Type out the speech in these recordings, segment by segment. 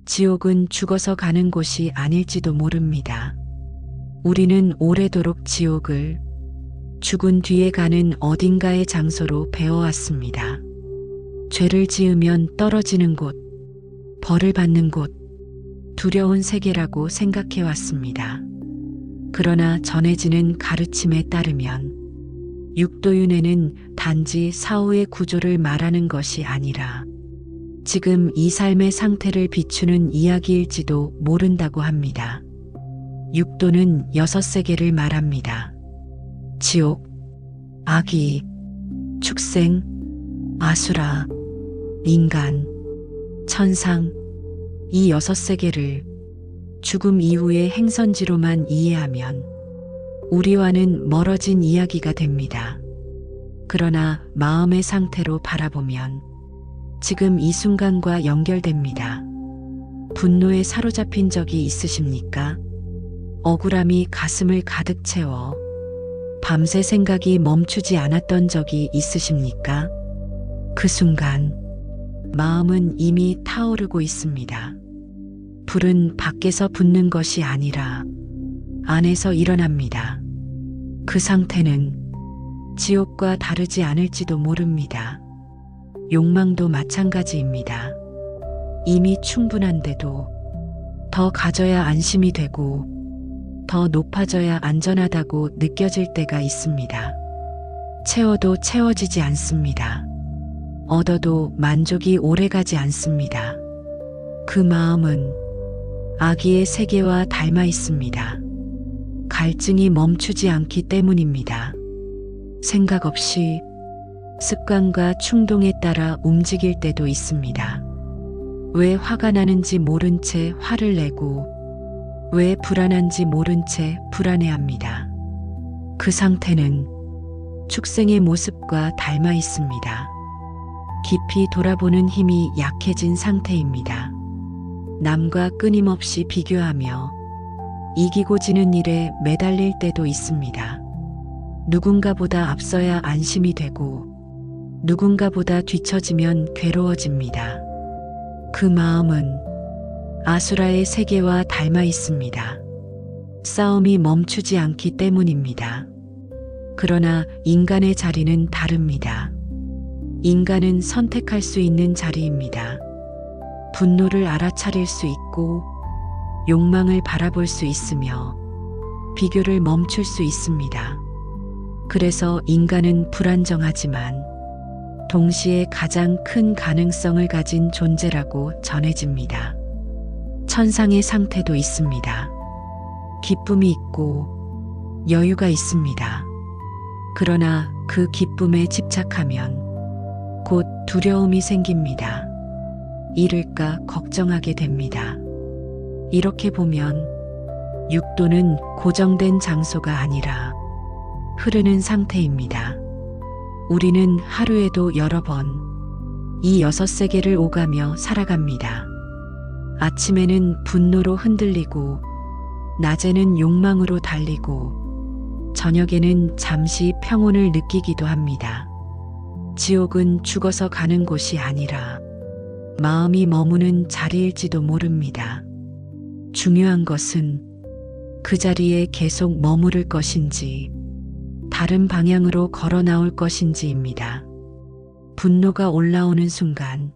지옥은 죽어서 가는 곳이 아닐지도 모릅니다. 우리는 오래도록 지옥을 죽은 뒤에 가는 어딘가의 장소로 배워왔습니다. 죄를 지으면 떨어지는 곳, 벌을 받는 곳, 두려운 세계라고 생각해왔습니다. 그러나 전해지는 가르침에 따르면 육도윤회는 단지 사후의 구조를 말하는 것이 아니라 지금 이 삶의 상태를 비추는 이야기일지도 모른다고 합니다. 육도는 6세계를 말합니다. 지옥, 아기, 축생, 아수라, 인간, 천상, 이 6세계를 죽음 이후의 행선지로만 이해하면 우리와는 멀어진 이야기가 됩니다. 그러나 마음의 상태로 바라보면 지금 이 순간과 연결됩니다. 분노에 사로잡힌 적이 있으십니까? 억울함이 가슴을 가득 채워 밤새 생각이 멈추지 않았던 적이 있으십니까? 그 순간 마음은 이미 타오르고 있습니다. 불은 밖에서 붙는 것이 아니라 안에서 일어납니다. 그 상태는 지옥과 다르지 않을지도 모릅니다. 욕망도 마찬가지입니다. 이미 충분한데도 더 가져야 안심이 되고 더 높아져야 안전하다고 느껴질 때가 있습니다. 채워도 채워지지 않습니다. 얻어도 만족이 오래가지 않습니다. 그 마음은 아기의 세계와 닮아 있습니다. 갈증이 멈추지 않기 때문입니다. 생각 없이 습관과 충동에 따라 움직일 때도 있습니다. 왜 화가 나는지 모른 채 화를 내고 왜 불안한지 모른 채 불안해합니다. 그 상태는 축생의 모습과 닮아 있습니다. 깊이 돌아보는 힘이 약해진 상태입니다. 남과 끊임없이 비교하며 이기고 지는 일에 매달릴 때도 있습니다. 누군가보다 앞서야 안심이 되고 누군가보다 뒤처지면 괴로워집니다. 그 마음은 아수라의 세계와 닮아 있습니다. 싸움이 멈추지 않기 때문입니다. 그러나 인간의 자리는 다릅니다. 인간은 선택할 수 있는 자리입니다. 분노를 알아차릴 수 있고 욕망을 바라볼 수 있으며 비교를 멈출 수 있습니다. 그래서 인간은 불안정하지만 동시에 가장 큰 가능성을 가진 존재라고 전해집니다. 천상의 상태도 있습니다. 기쁨이 있고 여유가 있습니다. 그러나 그 기쁨에 집착하면 곧 두려움이 생깁니다. 잃을까 걱정하게 됩니다. 이렇게 보면 육도는 고정된 장소가 아니라 흐르는 상태입니다. 우리는 하루에도 여러 번 이 6세계를 오가며 살아갑니다. 아침에는 분노로 흔들리고 낮에는 욕망으로 달리고 저녁에는 잠시 평온을 느끼기도 합니다. 지옥은 죽어서 가는 곳이 아니라 마음이 머무는 자리일지도 모릅니다. 중요한 것은 그 자리에 계속 머무를 것인지 다른 방향으로 걸어 나올 것인지입니다. 분노가 올라오는 순간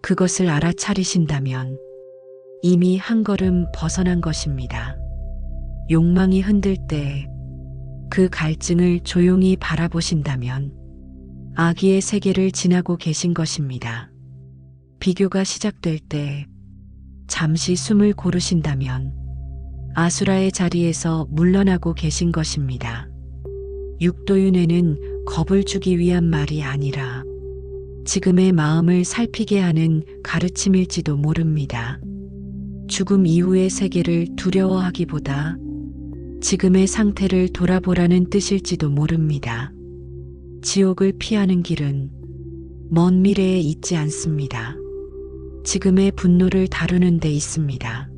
그것을 알아차리신다면 이미 한 걸음 벗어난 것입니다. 욕망이 흔들 때 그 갈증을 조용히 바라보신다면 아기의 세계를 지나고 계신 것입니다. 비교가 시작될 때 잠시 숨을 고르신다면 아수라의 자리에서 물러나고 계신 것입니다. 육도윤회는 겁을 주기 위한 말이 아니라 지금의 마음을 살피게 하는 가르침일지도 모릅니다. 죽음 이후의 세계를 두려워하기보다 지금의 상태를 돌아보라는 뜻일지도 모릅니다. 지옥을 피하는 길은 먼 미래에 있지 않습니다. 지금의 분노를 다루는 데 있습니다.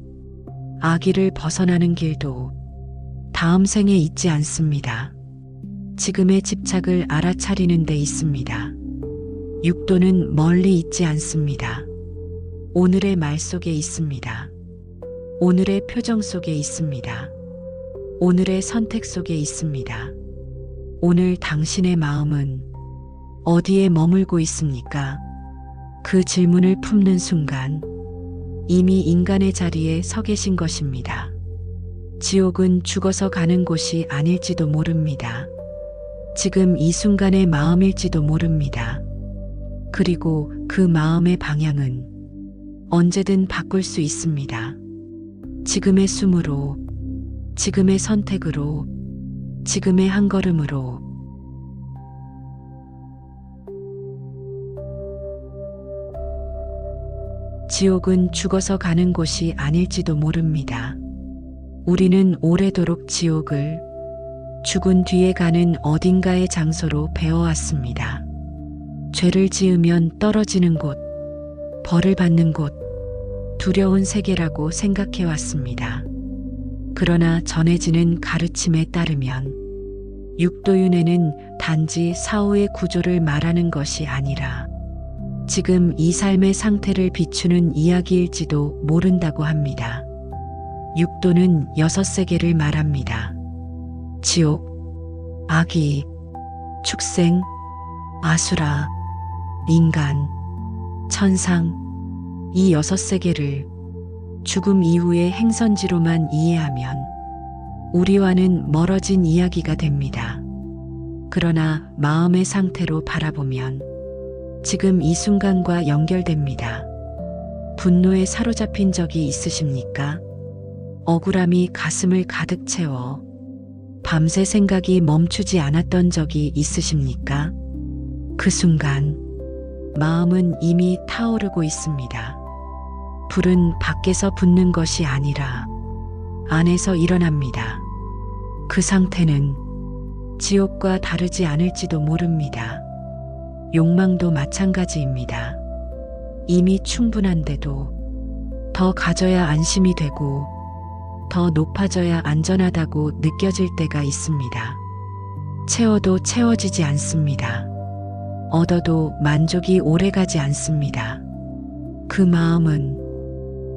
아기를 벗어나는 길도 다음 생에 있지 않습니다. 지금의 집착을 알아차리는 데 있습니다. 육도는 멀리 있지 않습니다. 오늘의 말 속에 있습니다. 오늘의 표정 속에 있습니다. 오늘의 선택 속에 있습니다. 오늘 당신의 마음은 어디에 머물고 있습니까? 그 질문을 품는 순간 이미 인간의 자리에 서 계신 것입니다. 지옥은 죽어서 가는 곳이 아닐지도 모릅니다. 지금 이 순간의 마음일지도 모릅니다. 그리고 그 마음의 방향은 언제든 바꿀 수 있습니다. 지금의 숨으로, 지금의 선택으로, 지금의 한 걸음으로. 지옥은 죽어서 가는 곳이 아닐지도 모릅니다. 우리는 오래도록 지옥을 죽은 뒤에 가는 어딘가의 장소로 배워왔습니다. 죄를 지으면 떨어지는 곳, 벌을 받는 곳, 두려운 세계라고 생각해왔습니다. 그러나 전해지는 가르침에 따르면 육도윤회는 단지 사후의 구조를 말하는 것이 아니라 지금 이 삶의 상태를 비추는 이야기일지도 모른다고 합니다. 육도는 6세계를 말합니다. 지옥, 아기, 축생, 아수라, 인간, 천상, 이 6세계를 죽음 이후의 행선지로만 이해하면 우리와는 멀어진 이야기가 됩니다. 그러나 마음의 상태로 바라보면 지금 이 순간과 연결됩니다. 분노에 사로잡힌 적이 있으십니까? 억울함이 가슴을 가득 채워 밤새 생각이 멈추지 않았던 적이 있으십니까? 그 순간 마음은 이미 타오르고 있습니다. 불은 밖에서 붙는 것이 아니라 안에서 일어납니다. 그 상태는 지옥과 다르지 않을지도 모릅니다. 욕망도 마찬가지입니다. 이미 충분한데도 더 가져야 안심이 되고 더 높아져야 안전하다고 느껴질 때가 있습니다. 채워도 채워지지 않습니다. 얻어도 만족이 오래가지 않습니다. 그 마음은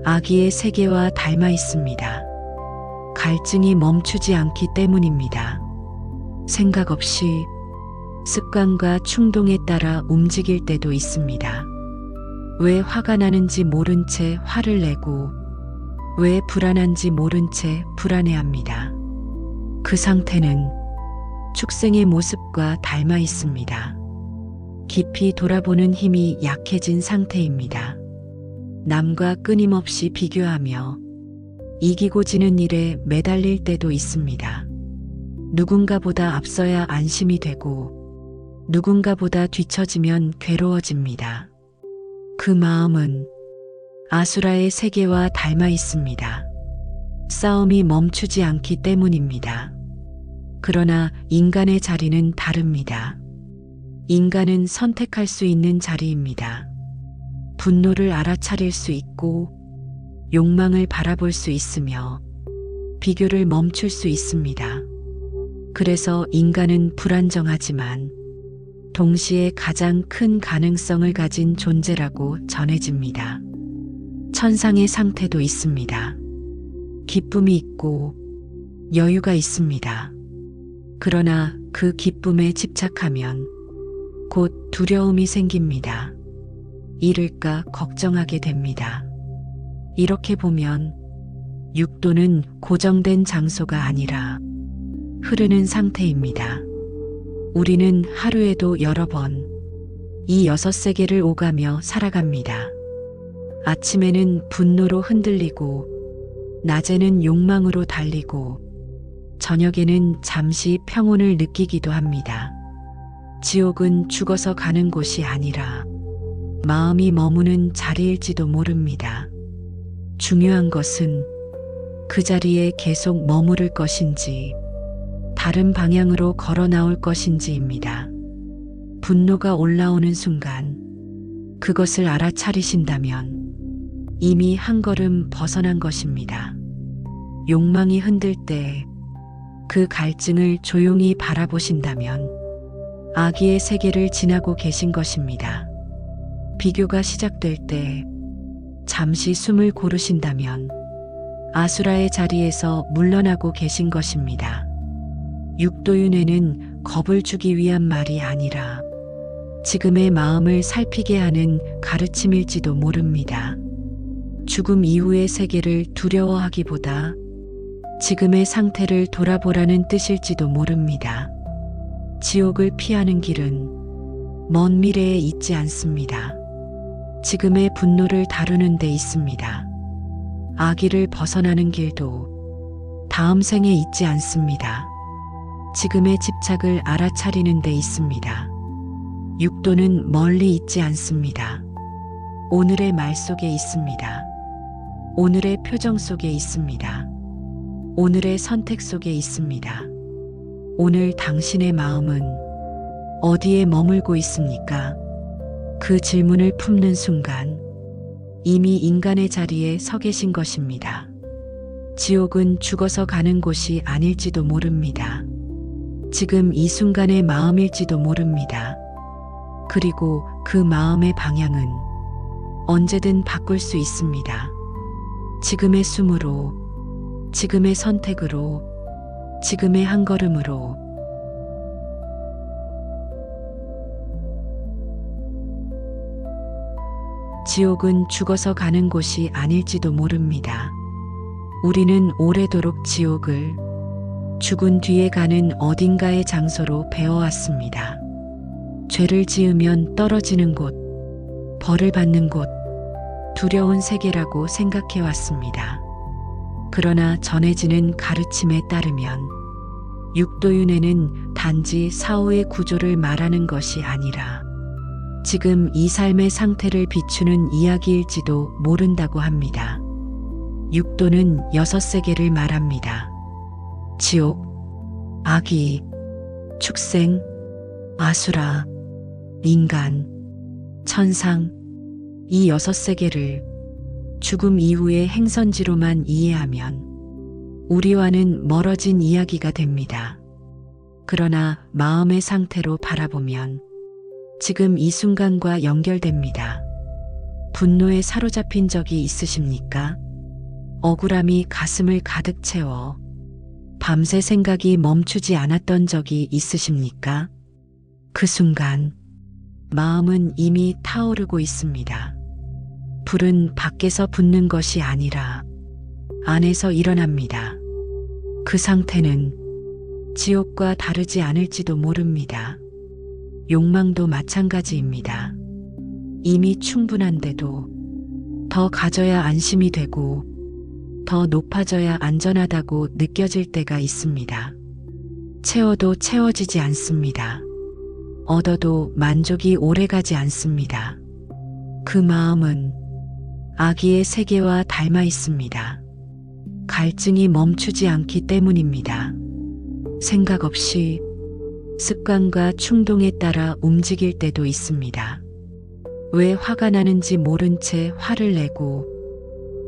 아기의 세계와 닮아 있습니다. 갈증이 멈추지 않기 때문입니다. 생각 없이 습관과 충동에 따라 움직일 때도 있습니다. 왜 화가 나는지 모른 채 화를 내고 왜 불안한지 모른 채 불안해합니다. 그 상태는 축생의 모습과 닮아 있습니다. 깊이 돌아보는 힘이 약해진 상태입니다. 남과 끊임없이 비교하며 이기고 지는 일에 매달릴 때도 있습니다. 누군가보다 앞서야 안심이 되고 누군가보다 뒤처지면 괴로워집니다. 그 마음은 아수라의 세계와 닮아 있습니다. 싸움이 멈추지 않기 때문입니다. 그러나 인간의 자리는 다릅니다. 인간은 선택할 수 있는 자리입니다. 분노를 알아차릴 수 있고 욕망을 바라볼 수 있으며 비교를 멈출 수 있습니다. 그래서 인간은 불안정하지만 동시에 가장 큰 가능성을 가진 존재라고 전해집니다. 천상의 상태도 있습니다. 기쁨이 있고 여유가 있습니다. 그러나 그 기쁨에 집착하면 곧 두려움이 생깁니다. 잃을까 걱정하게 됩니다. 이렇게 보면 육도는 고정된 장소가 아니라 흐르는 상태입니다. 우리는 하루에도 여러 번 이 6세계를 오가며 살아갑니다. 아침에는 분노로 흔들리고 낮에는 욕망으로 달리고 저녁에는 잠시 평온을 느끼기도 합니다. 지옥은 죽어서 가는 곳이 아니라 마음이 머무는 자리일지도 모릅니다. 중요한 것은 그 자리에 계속 머무를 것인지 다른 방향으로 걸어 나올 것인지입니다. 분노가 올라오는 순간 그것을 알아차리신다면 이미 한 걸음 벗어난 것입니다. 욕망이 흔들 때 그 갈증을 조용히 바라보신다면 아기의 세계를 지나고 계신 것입니다. 비교가 시작될 때 잠시 숨을 고르신다면 아수라의 자리에서 물러나고 계신 것입니다. 육도윤회는 겁을 주기 위한 말이 아니라 지금의 마음을 살피게 하는 가르침일지도 모릅니다. 죽음 이후의 세계를 두려워하기보다 지금의 상태를 돌아보라는 뜻일지도 모릅니다. 지옥을 피하는 길은 먼 미래에 있지 않습니다. 지금의 분노를 다루는 데 있습니다. 악의를 벗어나는 길도 다음 생에 있지 않습니다. 지금의 집착을 알아차리는 데 있습니다. 육도는 멀리 있지 않습니다. 오늘의 말 속에 있습니다. 오늘의 표정 속에 있습니다. 오늘의 선택 속에 있습니다. 오늘 당신의 마음은 어디에 머물고 있습니까? 그 질문을 품는 순간 이미 인간의 자리에 서 계신 것입니다. 지옥은 죽어서 가는 곳이 아닐지도 모릅니다. 지금 이 순간의 마음일지도 모릅니다. 그리고 그 마음의 방향은 언제든 바꿀 수 있습니다. 지금의 숨으로, 지금의 선택으로, 지금의 한 걸음으로. 지옥은 죽어서 가는 곳이 아닐지도 모릅니다. 우리는 오래도록 지옥을 죽은 뒤에 가는 어딘가의 장소로 배워왔습니다. 죄를 지으면 떨어지는 곳, 벌을 받는 곳, 두려운 세계라고 생각해왔습니다. 그러나 전해지는 가르침에 따르면 육도윤회는 단지 사후의 구조를 말하는 것이 아니라 지금 이 삶의 상태를 비추는 이야기일지도 모른다고 합니다. 육도는 6세계를 말합니다. 지옥, 악의, 축생, 아수라, 인간, 천상, 이 6세계를 죽음 이후의 행선지로만 이해하면 우리와는 멀어진 이야기가 됩니다. 그러나 마음의 상태로 바라보면 지금 이 순간과 연결됩니다. 분노에 사로잡힌 적이 있으십니까? 억울함이 가슴을 가득 채워 밤새 생각이 멈추지 않았던 적이 있으십니까? 그 순간 마음은 이미 타오르고 있습니다. 불은 밖에서 붙는 것이 아니라 안에서 일어납니다. 그 상태는 지옥과 다르지 않을지도 모릅니다. 욕망도 마찬가지입니다. 이미 충분한데도 더 가져야 안심이 되고 더 높아져야 안전하다고 느껴질 때가 있습니다. 채워도 채워지지 않습니다. 얻어도 만족이 오래가지 않습니다. 그 마음은 악의의 세계와 닮아 있습니다. 갈증이 멈추지 않기 때문입니다. 생각 없이 습관과 충동에 따라 움직일 때도 있습니다. 왜 화가 나는지 모른 채 화를 내고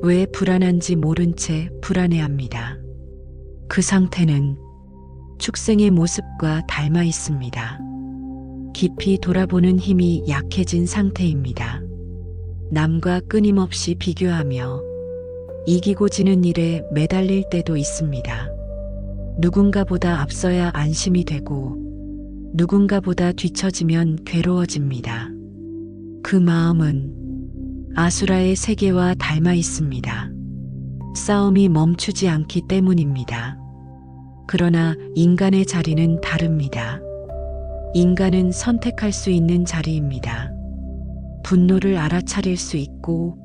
왜 불안한지 모른 채 불안해합니다. 그 상태는 축생의 모습과 닮아 있습니다. 깊이 돌아보는 힘이 약해진 상태입니다. 남과 끊임없이 비교하며 이기고 지는 일에 매달릴 때도 있습니다. 누군가보다 앞서야 안심이 되고 누군가보다 뒤처지면 괴로워집니다. 그 마음은 아수라의 세계와 닮아 있습니다. 싸움이 멈추지 않기 때문입니다. 그러나 인간의 자리는 다릅니다. 인간은 선택할 수 있는 자리입니다. 분노를 알아차릴 수 있고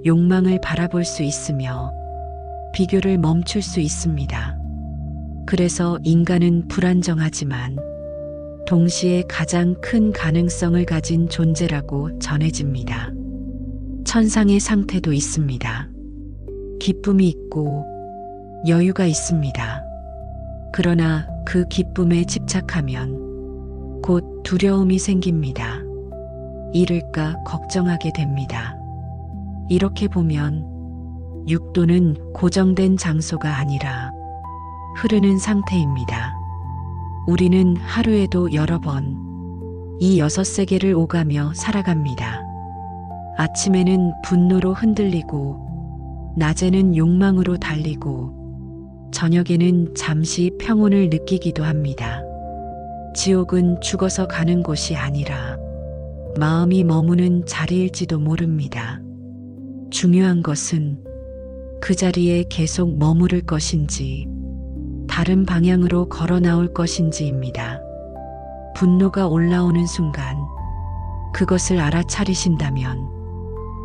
욕망을 바라볼 수 있으며 비교를 멈출 수 있습니다. 그래서 인간은 불안정하지만 동시에 가장 큰 가능성을 가진 존재라고 전해집니다. 천상의 상태도 있습니다. 기쁨이 있고 여유가 있습니다. 그러나 그 기쁨에 집착하면 곧 두려움이 생깁니다. 잃을까 걱정하게 됩니다. 이렇게 보면 육도는 고정된 장소가 아니라 흐르는 상태입니다. 우리는 하루에도 여러 번 이 6세계를 오가며 살아갑니다. 아침에는 분노로 흔들리고, 낮에는 욕망으로 달리고, 저녁에는 잠시 평온을 느끼기도 합니다. 지옥은 죽어서 가는 곳이 아니라 마음이 머무는 자리일지도 모릅니다. 중요한 것은 그 자리에 계속 머무를 것인지, 다른 방향으로 걸어 나올 것인지입니다. 분노가 올라오는 순간 그것을 알아차리신다면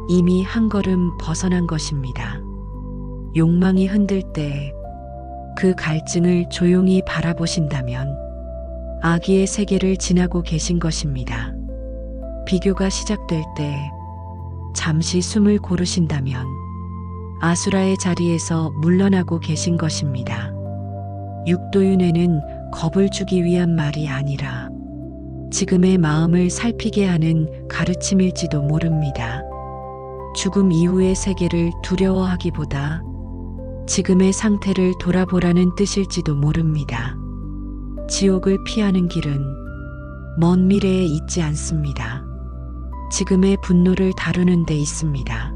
이미 한 걸음 벗어난 것입니다. 욕망이 흔들 때 그 갈증을 조용히 바라보신다면 아기의 세계를 지나고 계신 것입니다. 비교가 시작될 때 잠시 숨을 고르신다면 아수라의 자리에서 물러나고 계신 것입니다. 육도윤회는 겁을 주기 위한 말이 아니라 지금의 마음을 살피게 하는 가르침일지도 모릅니다. 죽음 이후의 세계를 두려워하기보다 지금의 상태를 돌아보라는 뜻일지도 모릅니다. 지옥을 피하는 길은 먼 미래에 있지 않습니다. 지금의 분노를 다루는 데 있습니다.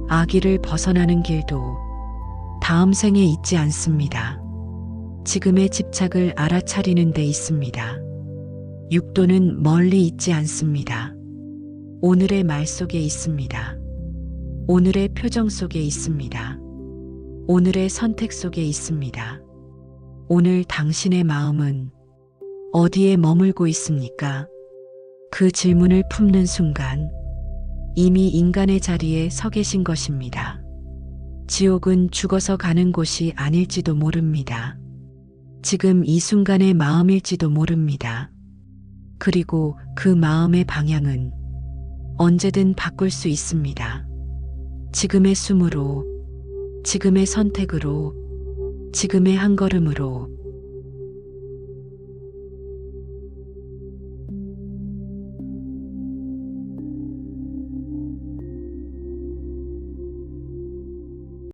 아기를 벗어나는 길도 다음 생에 있지 않습니다. 지금의 집착을 알아차리는 데 있습니다. 육도는 멀리 있지 않습니다. 오늘의 말 속에 있습니다. 오늘의 표정 속에 있습니다. 오늘의 선택 속에 있습니다. 오늘 당신의 마음은 어디에 머물고 있습니까? 그 질문을 품는 순간 이미 인간의 자리에 서 계신 것입니다. 지옥은 죽어서 가는 곳이 아닐지도 모릅니다. 지금 이 순간의 마음일지도 모릅니다. 그리고 그 마음의 방향은 언제든 바꿀 수 있습니다. 지금의 숨으로, 지금의 선택으로, 지금의 한 걸음으로